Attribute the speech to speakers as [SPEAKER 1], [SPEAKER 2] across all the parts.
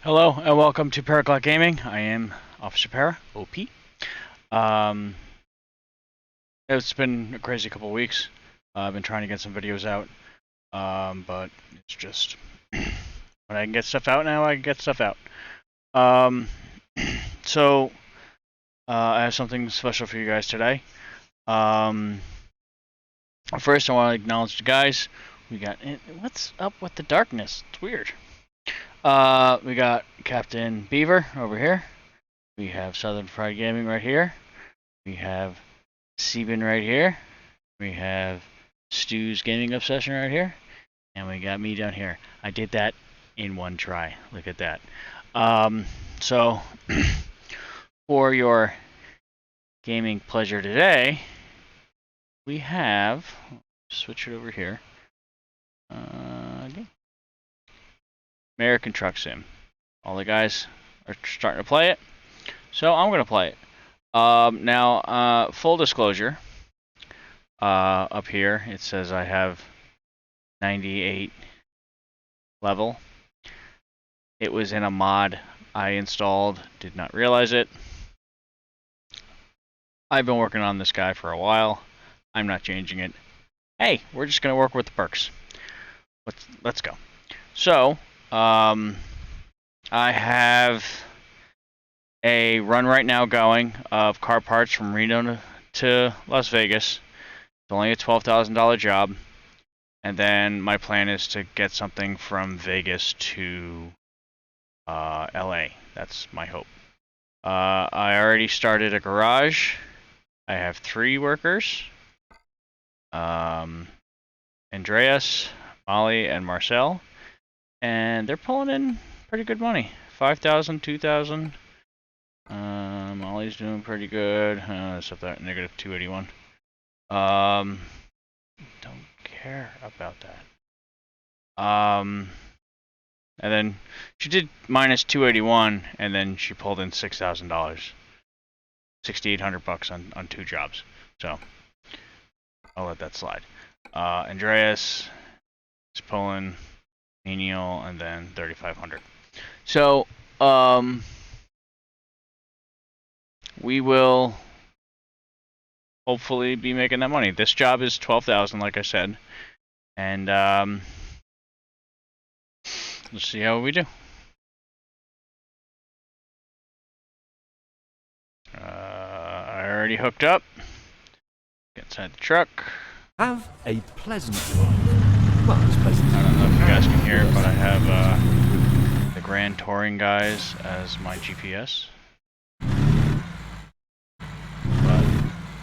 [SPEAKER 1] Hello and welcome to Paraclock Gaming. I am Officer Para, OP. Um, it's been a crazy couple weeks. I've been trying to get some videos out, but it's just when I can get stuff out now, I can get stuff out. So I have something special for you guys today. First, I want to acknowledge the guys. We got what's up with the darkness? It's weird. We got Captain Beaver over here. We have Southern Fried Gaming right here. We have Sebin right here. We have Stu's Gaming Obsession right here. And we got me down here. I did that in one try. Look at that. So, for your gaming pleasure today, we have... switch it over here. Okay. American Truck Sim. All the guys are starting to play it, so I'm going to play it. Now, full disclosure, up here it says I have 98 level. It was in a mod I installed, did not realize it. I've been working on this guy for a while. I'm not changing it. Hey, we're just going to work with the perks. Let's go. So, I have a run right now going of car parts from Reno to Las Vegas. It's only a $12,000 job. And then my plan is to get something from Vegas to LA. That's my hope. I already started a garage. I have 3 workers. Andreas, Molly, and Marcel. And they're pulling in pretty good money. 5,000, 2,000. Molly's doing pretty good. Except that negative 281. Don't care about that. And then she did minus 281, and then she pulled in $6,000, $6,800 on 2 jobs. So I'll let that slide. Andreas is pulling menial, and then 3,500. So we will hopefully be making that money. This job is 12,000, like I said, and let's see how we do. I already hooked up. Get inside the truck.
[SPEAKER 2] Have a pleasant drive. Well, it's pleasant.
[SPEAKER 1] I don't know if you guys can hear it, but I have the Grand Touring guys as my GPS. But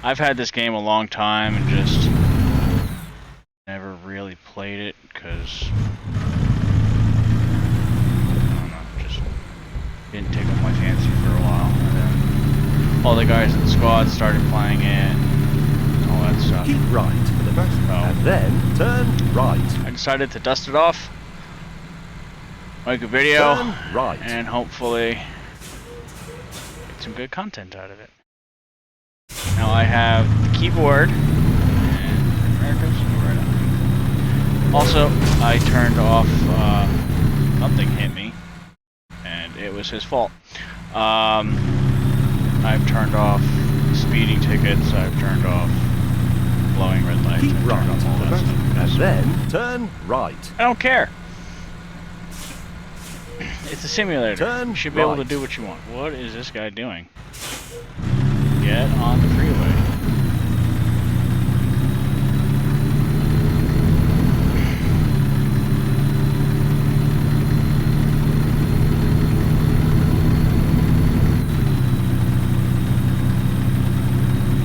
[SPEAKER 1] I've had this game a long time and just never really played it because I don't know, just didn't tickle my fancy for a while. And then all the guys in the squad started playing it, and all that stuff.
[SPEAKER 2] Keep right for the first, and then turn right.
[SPEAKER 1] I decided to dust it off, make a video,
[SPEAKER 2] Turn right,
[SPEAKER 1] and hopefully get some good content out of it. Now I have the keyboard, and America's right up. Also, I turned off, something hit me, and it was his fault. I've turned off speeding tickets, I've turned off blowing red lights,
[SPEAKER 2] keep
[SPEAKER 1] I've
[SPEAKER 2] right
[SPEAKER 1] turned off all
[SPEAKER 2] for the
[SPEAKER 1] that
[SPEAKER 2] first,
[SPEAKER 1] stuff.
[SPEAKER 2] and then turn right.
[SPEAKER 1] I don't care. It's a simulator.
[SPEAKER 2] Turn
[SPEAKER 1] you should be able to
[SPEAKER 2] right.
[SPEAKER 1] do what you want. What is this guy doing? Get on the freeway.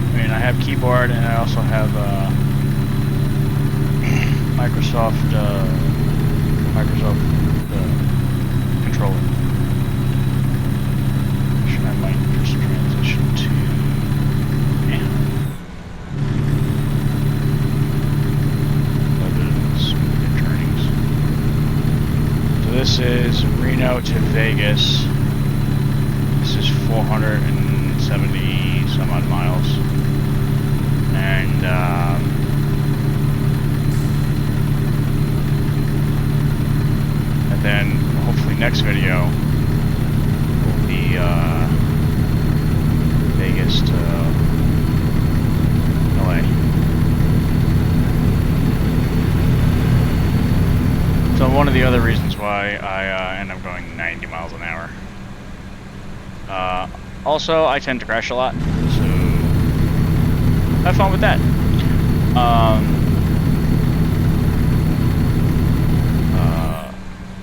[SPEAKER 1] I mean, I have keyboard and I also have Microsoft controller. Which I might just transition to smoother turnings. So this is Reno to Vegas. This is 470 some odd miles. And then hopefully next video one of the other reasons why I end up going 90 miles an hour. Also, I tend to crash a lot, so have fun with that.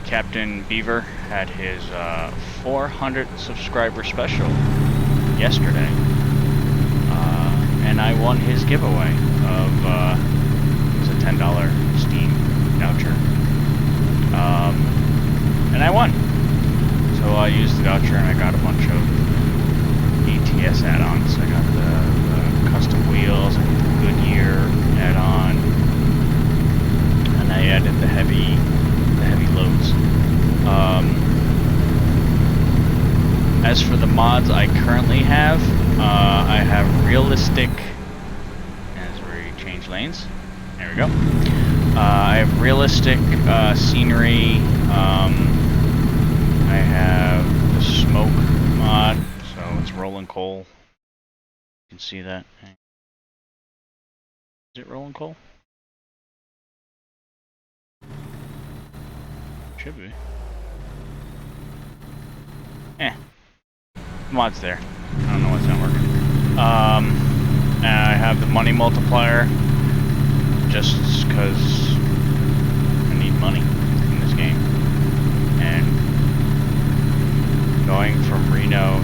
[SPEAKER 1] Captain Beaver had his 400 subscriber special yesterday, and I won his giveaway of it was a $10 Steam voucher, and I won. So I used the voucher and I got a bunch of ATS add-ons. I got the custom wheels, I got the Goodyear add-on, and I added the heavy loads. As for the mods I currently have, I have realistic, as we change lanes, there we go. I have realistic scenery. I have the smoke mod, so it's rolling coal. You can see that. Is it rolling coal? Should be. Mod's there. I don't know what's not working. And I have the money multiplier, just because I need money in this game. And going from Reno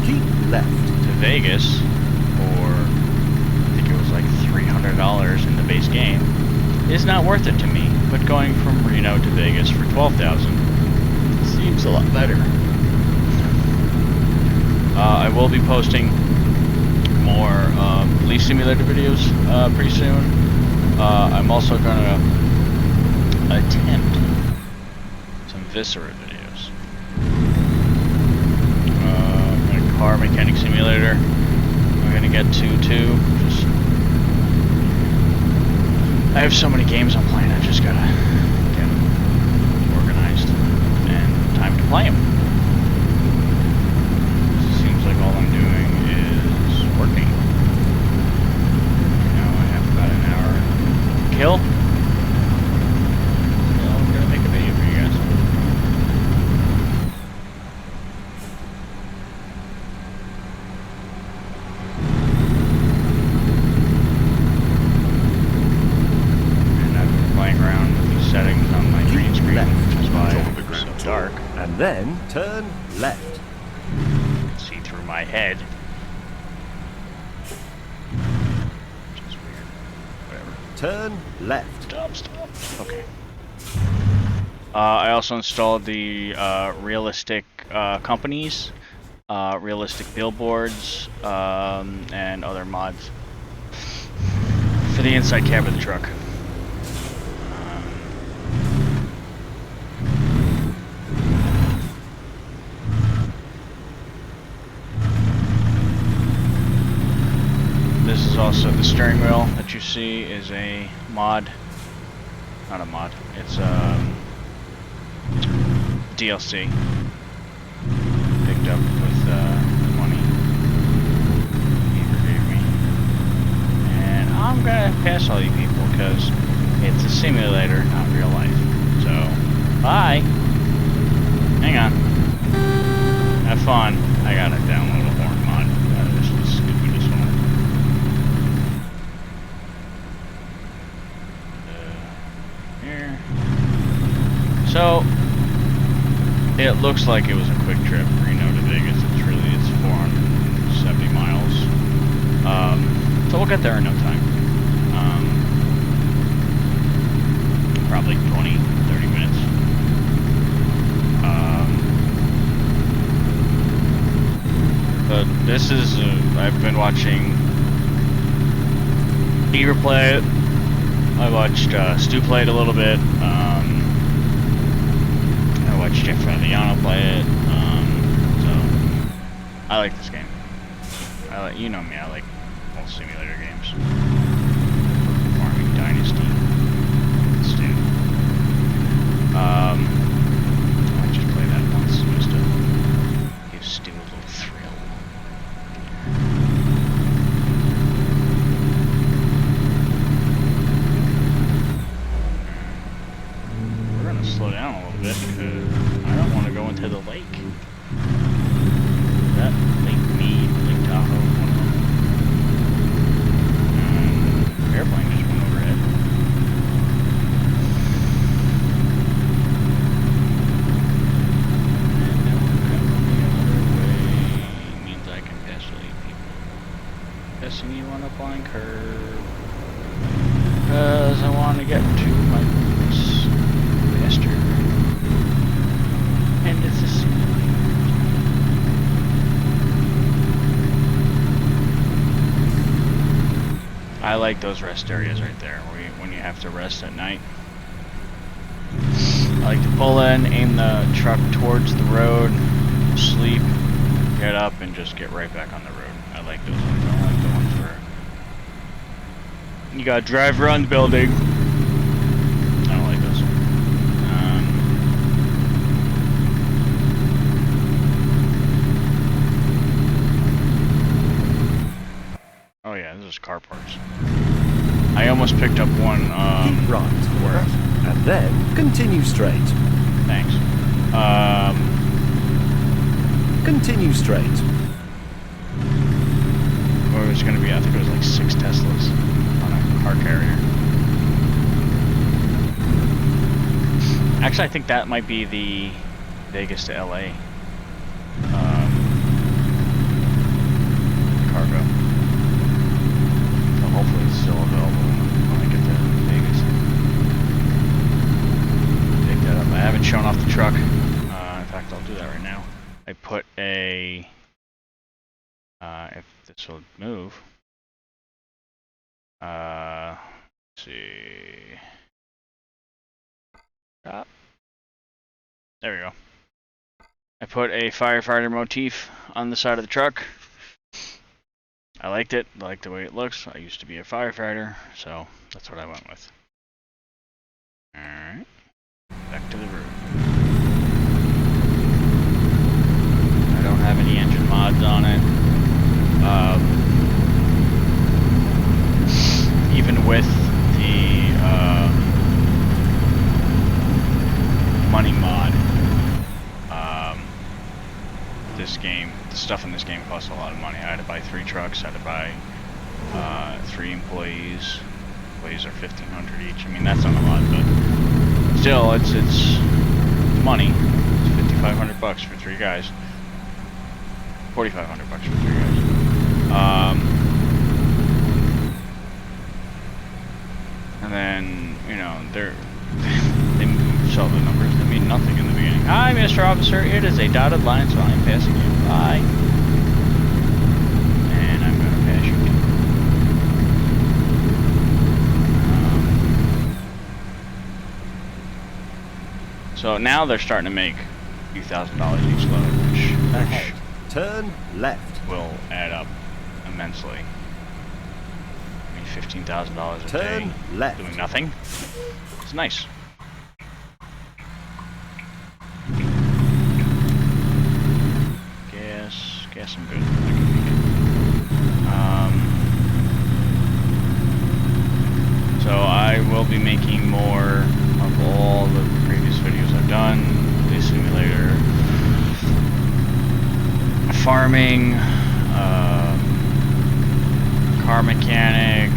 [SPEAKER 2] Keep left
[SPEAKER 1] to Vegas for, I think it was like $300 in the base game, is not worth it to me. But going from Reno to Vegas for $12,000 seems a lot better. I will be posting more police simulator videos pretty soon. I'm also going to attempt some Viscera videos. My car mechanic simulator I'm going to get to too. I have so many games I'm playing, I've just got to get them organized and time to play them. Seems like all I'm doing is working. Now I have about an hour to kill. So I'm going to make a video for you guys. Settings on my green screen, which is why it's so dark.
[SPEAKER 2] and then turn left.
[SPEAKER 1] See through my head. Which is weird. Whatever.
[SPEAKER 2] Turn left.
[SPEAKER 1] Stop. Okay. I also installed the realistic companies, realistic billboards, and other mods for the inside cab of the truck. This is also the steering wheel that you see is a mod. Not a mod. It's DLC. Picked up with money he gave me. And I'm gonna pass all you people because it's a simulator, not real life. So, bye. Hang on. Have fun. I gotta download a horn mod. This is the stupidest one. Here. So, it looks like it was a quick trip, Reno to Vegas. It's 470 miles. So we'll get there in no time. Probably 20, 30 minutes. But this is, I've been watching Beaver play it. I watched Stu play it a little bit. I watched Jeff Fabiano play it. So I like this game. You know me, I like all simulator games. Farming Dynasty. Stu. I might just play that once just to give Stu a little thrill. line curve. Because I want to get to my boots faster. And it's a simulator. I like those rest areas right there, when you have to rest at night. I like to pull in, aim the truck towards the road, sleep, get up, and just get right back on the road. I like those ones. I don't like the ones where you gotta drive around the building. I don't like those. Oh yeah, this is car parts. I almost picked up one.
[SPEAKER 2] Keep right,
[SPEAKER 1] where?
[SPEAKER 2] and then continue straight.
[SPEAKER 1] Thanks.
[SPEAKER 2] Continue straight.
[SPEAKER 1] Or it was gonna be, I think it was like 6 Teslas on a car carrier. Actually, I think that might be the Vegas to LA cargo. So hopefully it's still available when I get to Vegas. Pick that up. I haven't shown off the truck. In fact, I'll do that right now. I put a, if this will move, let's see, there we go. I put a firefighter motif on the side of the truck. I liked it. I like the way it looks. I used to be a firefighter, so that's what I went with. Alright. Back to the road. I don't have any engine mods on it. Even with the money mod, this game, the stuff in this game costs a lot of money. I had to buy 3 trucks, I had to buy 3 employees. Employees are $1,500 each. I mean, that's not a lot, but still, it's money. It's $5,500 for 3 guys. $4,500 for 3 guys. And then, you know, they saw the numbers. They mean nothing in the beginning. Hi, Mr. Officer. It is a dotted line, so I'm passing you. Bye. And I'm going to pass you. So now they're starting to make a few $1,000s each load, which
[SPEAKER 2] Ahead. Turn left.
[SPEAKER 1] will add up immensely. I mean, $15,000 a day
[SPEAKER 2] Turn left.
[SPEAKER 1] doing nothing. It's nice. Guess I'm good. I can make it. So I will be making more of all the previous videos I've done. The simulator, farming, car mechanic,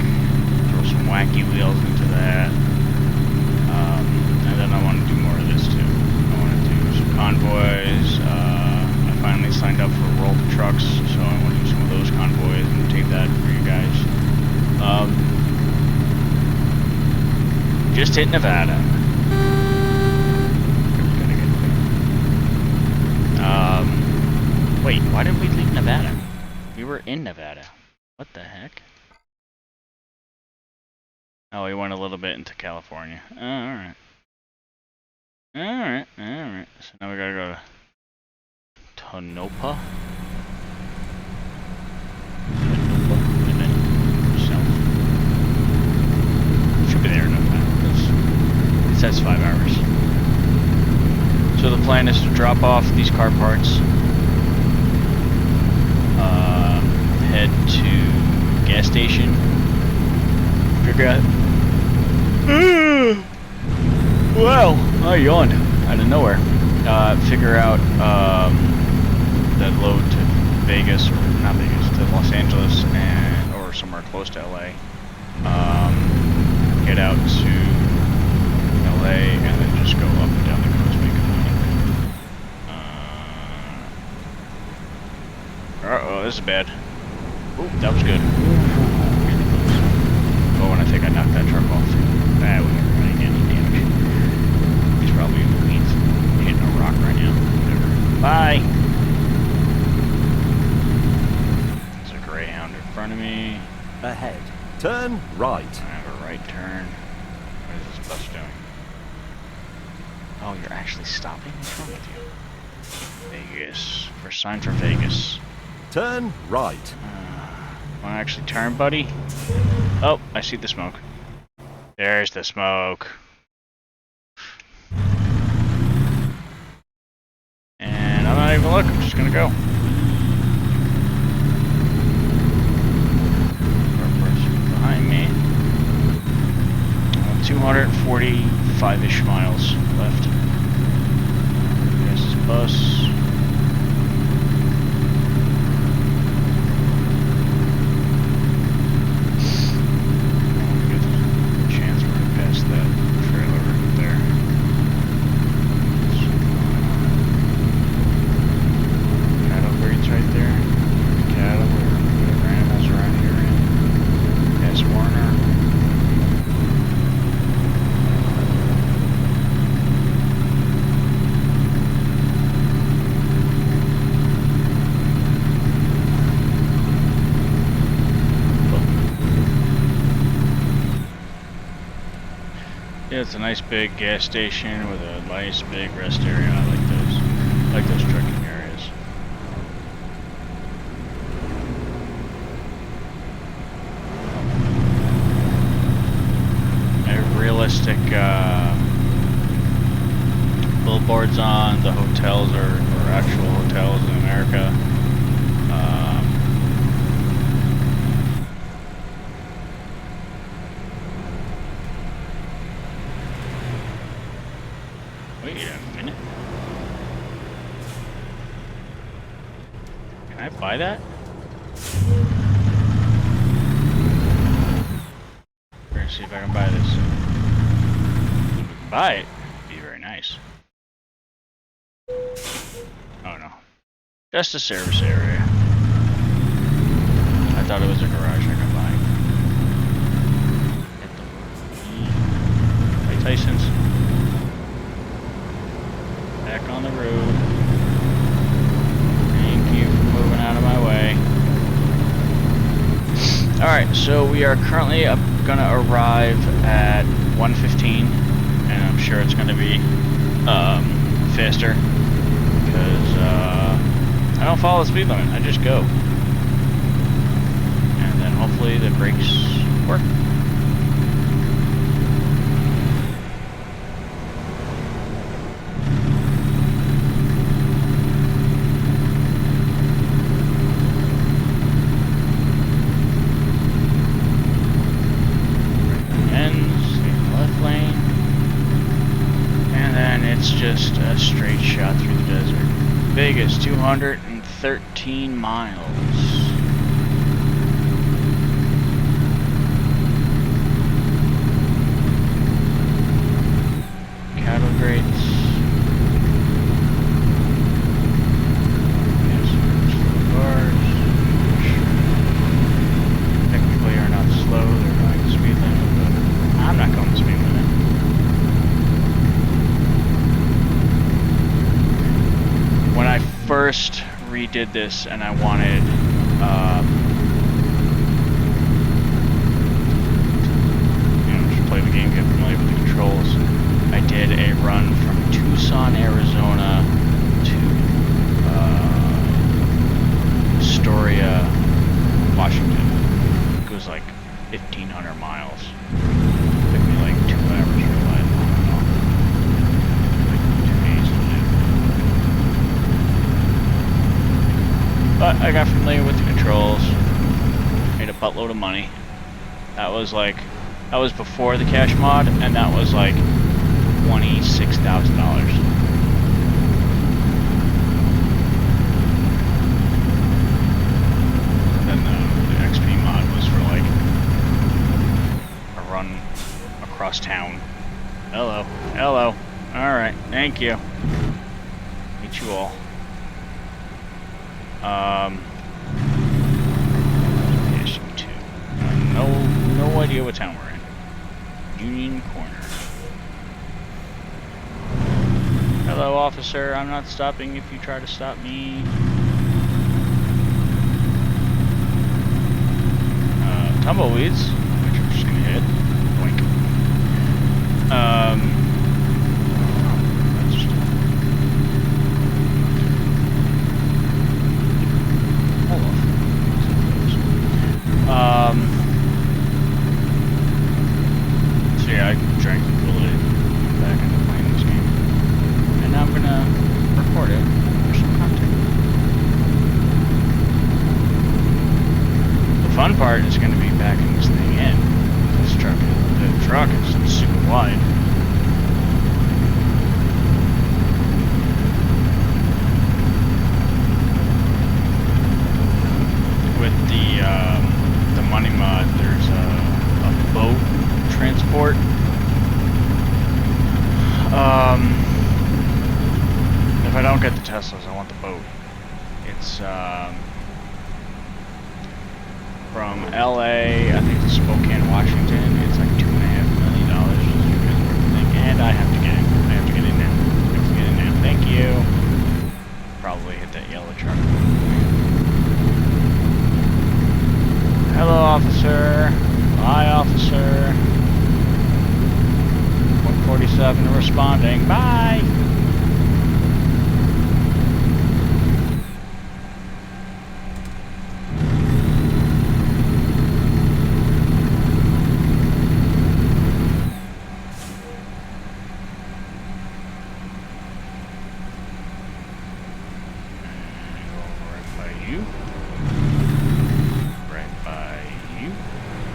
[SPEAKER 1] throw some wacky wheels into that. And then I want to do more of this too. I want to do some convoys. I finally signed up for Roll the Trucks, so I want to do some of those convoys and tape that for you guys. Just hit Nevada. Wait, why did we leave Nevada? We were in Nevada. What the heck? Oh, we went a little bit into California. Oh, alright. Alright, alright. So now we gotta go to Tonopah. And then south. Should be there in no time, because it says 5 hours. So the plan is to drop off these car parts, head to gas station, figure out. Well, I yawned out of nowhere. Figure out that load to Vegas, or not Vegas, to Los Angeles, and or somewhere close to LA. Get out to LA and then just go up and down the coast making money. Uh oh, this is bad. Oh, that was good.
[SPEAKER 2] Turn right.
[SPEAKER 1] I have a right turn. What is this bus doing? Oh, you're actually stopping? What's wrong with you? Vegas. First sign for Vegas.
[SPEAKER 2] Turn right.
[SPEAKER 1] Wanna actually turn, buddy? Oh, I see the smoke. There's the smoke. And I'm not even looking, I'm just gonna go. Behind me. 245-ish miles left. There's this bus. Yeah, it's a nice big gas station with a nice big rest area. I like those. I like those trucking areas. I have realistic billboards on the hotels or actual hotels in America. Wait a minute. Can I buy that? We're gonna see if I can buy this. If we can buy it, it'd be very nice. Oh no. Just a service area. I thought it was a garage I could buy. Hey Tyson's. Back on the road. Thank you for moving out of my way. Alright, so we are currently gonna arrive at 1:15, and I'm sure it's gonna be faster because I don't follow the speed limit, I just go. And then hopefully the brakes work. It's just a straight shot through the desert. Vegas, 213 miles. Cattle grates. Bars. Technically are not slow, they're going the speed limit, but I'm not going the speed limit. When I first redid this and I wanted just play the game, get familiar with the controls, I did a run from Tucson, Arizona to Astoria, Washington. It was like 1,500 miles. It took me like 2 hours to ride on and off. Like 2 days to do. But I got familiar with the controls, made a buttload of money. That was before the cash mod, and that was like $26,000. Then the XP mod was for like a run across town. Hello, hello. All right, thank you. Meet you all. Location 2. No idea what town we're in. Union Corner. Hello, officer. I'm not stopping if you try to stop me. Tumbleweeds. Hold on. So yeah, I drank the Kool-Aid back into playing this game, and now I'm gonna record it for some content. The fun part is gonna be backing this thing in. This truck, the truck is super wide. With the money mod, there's a boat transport. If I don't get the Teslas, I want the boat. It's from LA, I think, to Spokane, Washington. It's like $2.5 million worth of thing, and I have to get in. I have to get in now. I have to get in now. Thank you. Probably hit that yellow truck. Hello, officer. Hi, officer. 147 responding. Bye.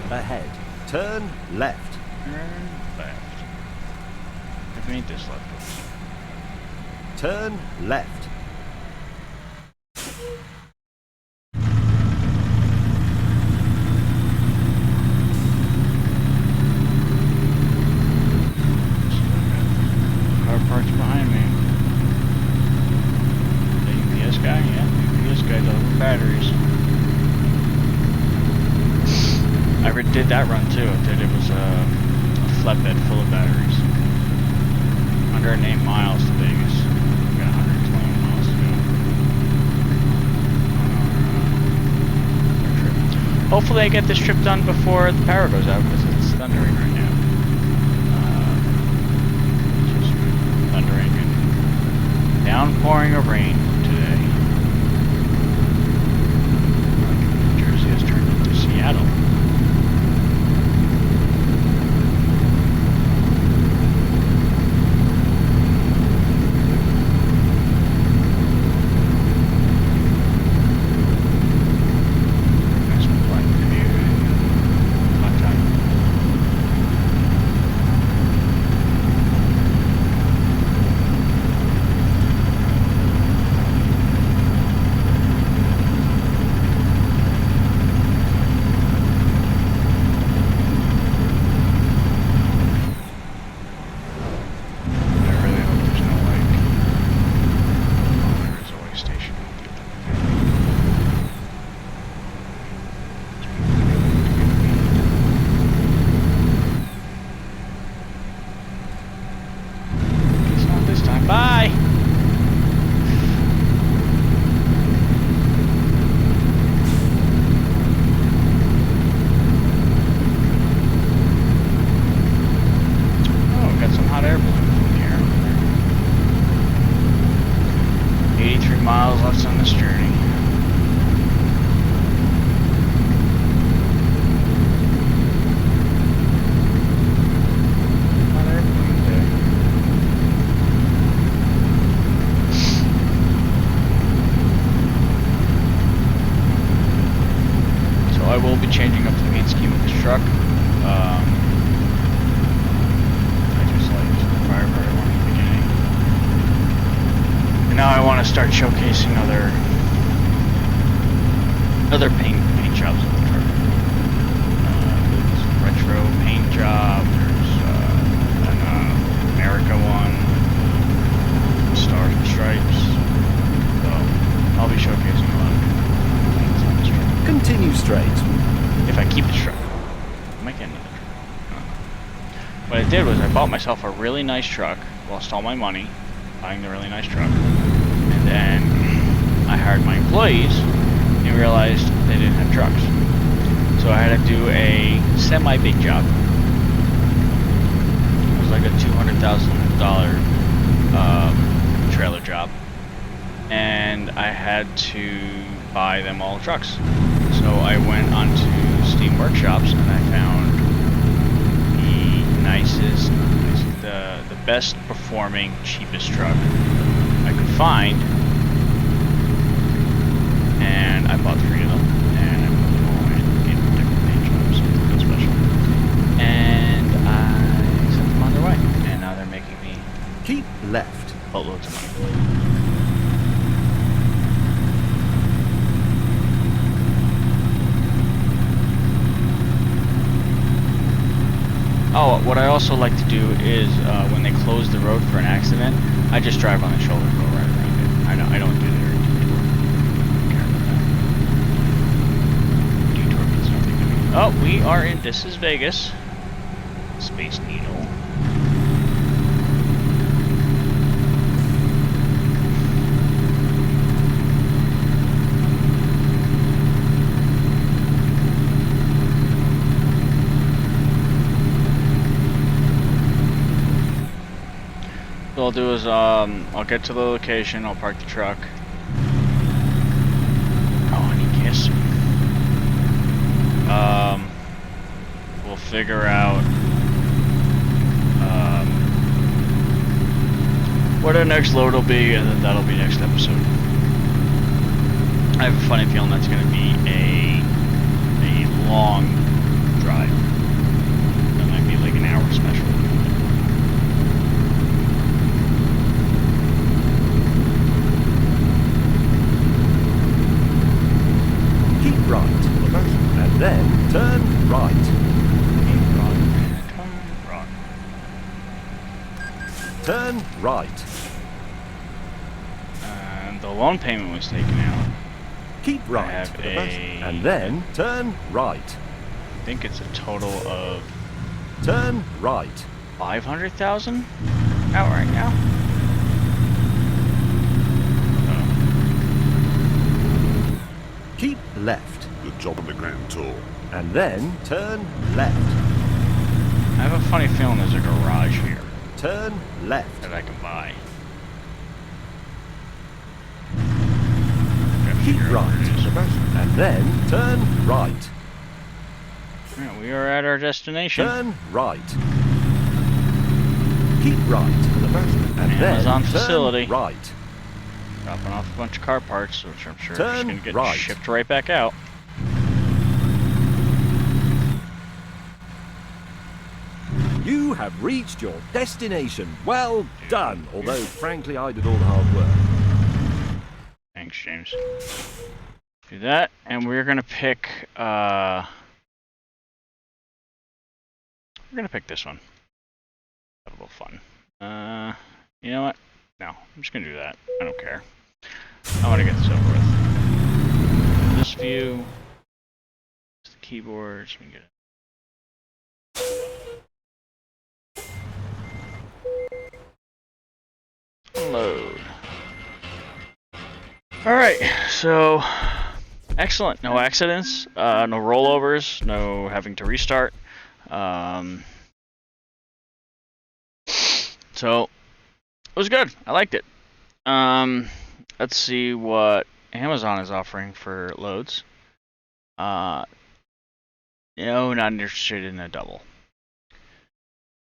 [SPEAKER 2] Ahead. Turn left.
[SPEAKER 1] Turn left. If we need this left.
[SPEAKER 2] Turn left.
[SPEAKER 1] Car parked behind me. The UPS guy? Yeah, the UPS guy delivers batteries. I did that run too. It was a flatbed full of batteries. 108 miles to Vegas. We got 120 miles to go. Hopefully I get this trip done before the power goes out because it's thundering right now. Just thundering and downpouring of rain today. New Jersey has turned into Seattle. Bye! Oh, got some hot air balloons in the air. 83 miles left on this journey. Hot air balloon day. I will be changing up the paint scheme of this truck. I just liked the Firebird one in the beginning. And now I want to start showcasing other paint jobs of the truck. There's a retro paint job, there's an America one, Stars and Stripes. So I'll be showcasing a lot of paints on this truck.
[SPEAKER 2] Continue straight.
[SPEAKER 1] If I keep the truck. I might get another truck. What I did was I bought myself a really nice truck, lost all my money buying the really nice truck, and then I hired my employees and realized they didn't have trucks. So I had to do a semi-big job. It was like a $200,000 trailer job, and I had to buy them all trucks. So I went onto Steam Workshops and I found the nicest, the best performing, cheapest truck I could find, and I bought 3 of them, and I put them all in, gave them different paint jobs, something special, and I sent them on their way, and now they're making me
[SPEAKER 2] Keep left.
[SPEAKER 1] boatloads of money. Oh, what I also like to do is when they close the road for an accident, I just drive on the shoulder and go right around it. I don't do the detour. I don't care about that. Detour means nothing to me. Oh, we are in. This is Vegas. Space Needle. So what I'll do is I'll get to the location, I'll park the truck. Oh, and he kissed me. We'll figure out what our next load will be, and then that'll be next episode. I have a funny feeling that's going to be a long drive. That might be like an hour special.
[SPEAKER 2] Keep right. And then turn right.
[SPEAKER 1] Keep right. Turn right.
[SPEAKER 2] Turn right.
[SPEAKER 1] And the loan payment was taken out.
[SPEAKER 2] Keep right.
[SPEAKER 1] have
[SPEAKER 2] And then turn right.
[SPEAKER 1] I think it's a total of
[SPEAKER 2] Turn right.
[SPEAKER 1] 500,000 out right now.
[SPEAKER 2] Keep left.
[SPEAKER 3] Good job on the grand tour.
[SPEAKER 2] And then turn left.
[SPEAKER 1] I have a funny feeling there's a garage here
[SPEAKER 2] Turn left.
[SPEAKER 1] that I can buy.
[SPEAKER 2] Keep right. And then turn right.
[SPEAKER 1] Yeah, we are at our destination.
[SPEAKER 2] Turn right. Keep right. And
[SPEAKER 1] Amazon
[SPEAKER 2] then
[SPEAKER 1] facility.
[SPEAKER 2] turn right.
[SPEAKER 1] Dropping off a bunch of car parts, which I'm sure are just
[SPEAKER 2] Turn
[SPEAKER 1] going to get
[SPEAKER 2] right.
[SPEAKER 1] shipped right back out.
[SPEAKER 2] You have reached your destination. Well done. Although, frankly, I did all the hard work.
[SPEAKER 1] Thanks, James. Do that, and we're going to pick, we're going to pick this one. Have a little fun. You know what? No, I'm just going to do that. I don't care. I want to get this over with. This view. The keyboards. We get it. Load. Alright, so excellent. No accidents, no rollovers, no having to restart. So it was good. I liked it. Let's see what Amazon is offering for loads. No, not interested in a double.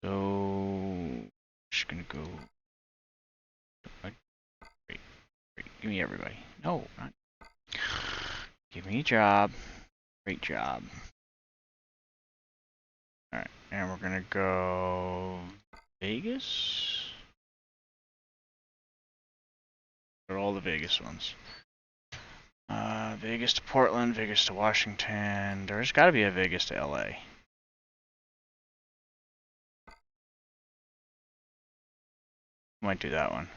[SPEAKER 1] So just gonna go. Wait, give me everybody. No, not. Give me a job. Great job. All right, and we're gonna go Vegas. Got all the Vegas ones. Vegas to Portland, Vegas to Washington. There's got to be a Vegas to LA. Might do that one.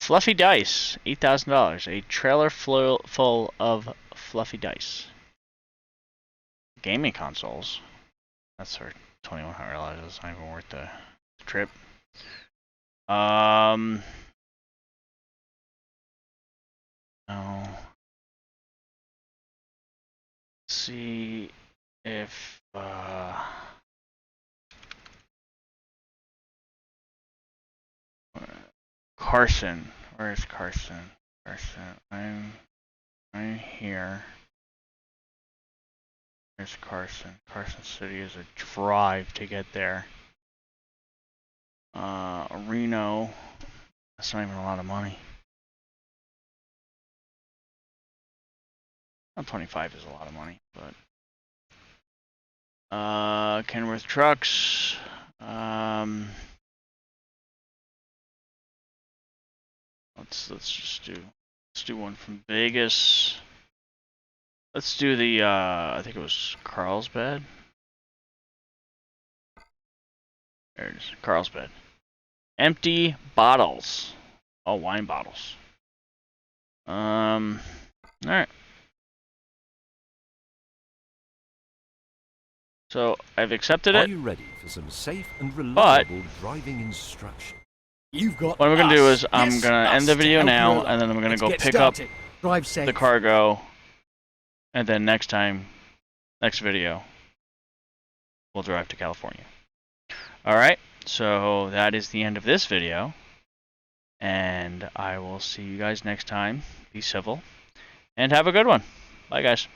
[SPEAKER 1] Fluffy dice, $8,000. A trailer full of fluffy dice. Gaming consoles. That's for $2,100. That's not even worth the trip. No. see if Carson. Where's Carson? Carson. I'm here. There's Carson. Carson City is a drive to get there. Reno. That's not even a lot of money. 25 is a lot of money, but Kenworth trucks. Let's do one from Vegas. Let's do the I think it was Carlsbad. There it is, Carlsbad. Empty bottles. Oh, wine bottles. All right. So I've accepted
[SPEAKER 2] Are
[SPEAKER 1] it.
[SPEAKER 2] you ready for some safe and reliable driving instruction?
[SPEAKER 3] You've got
[SPEAKER 1] What I'm gonna do is I'm
[SPEAKER 3] Yes,
[SPEAKER 1] gonna end the
[SPEAKER 3] us to
[SPEAKER 1] video
[SPEAKER 3] help you
[SPEAKER 1] now,
[SPEAKER 3] along.
[SPEAKER 1] and then I'm gonna
[SPEAKER 3] Let's
[SPEAKER 1] go
[SPEAKER 3] get
[SPEAKER 1] pick up
[SPEAKER 3] started. Drive safe.
[SPEAKER 1] the cargo, and then next video, we'll drive to California. Alright, so that is the end of this video, and I will see you guys next time. Be civil, and have a good one. Bye, guys.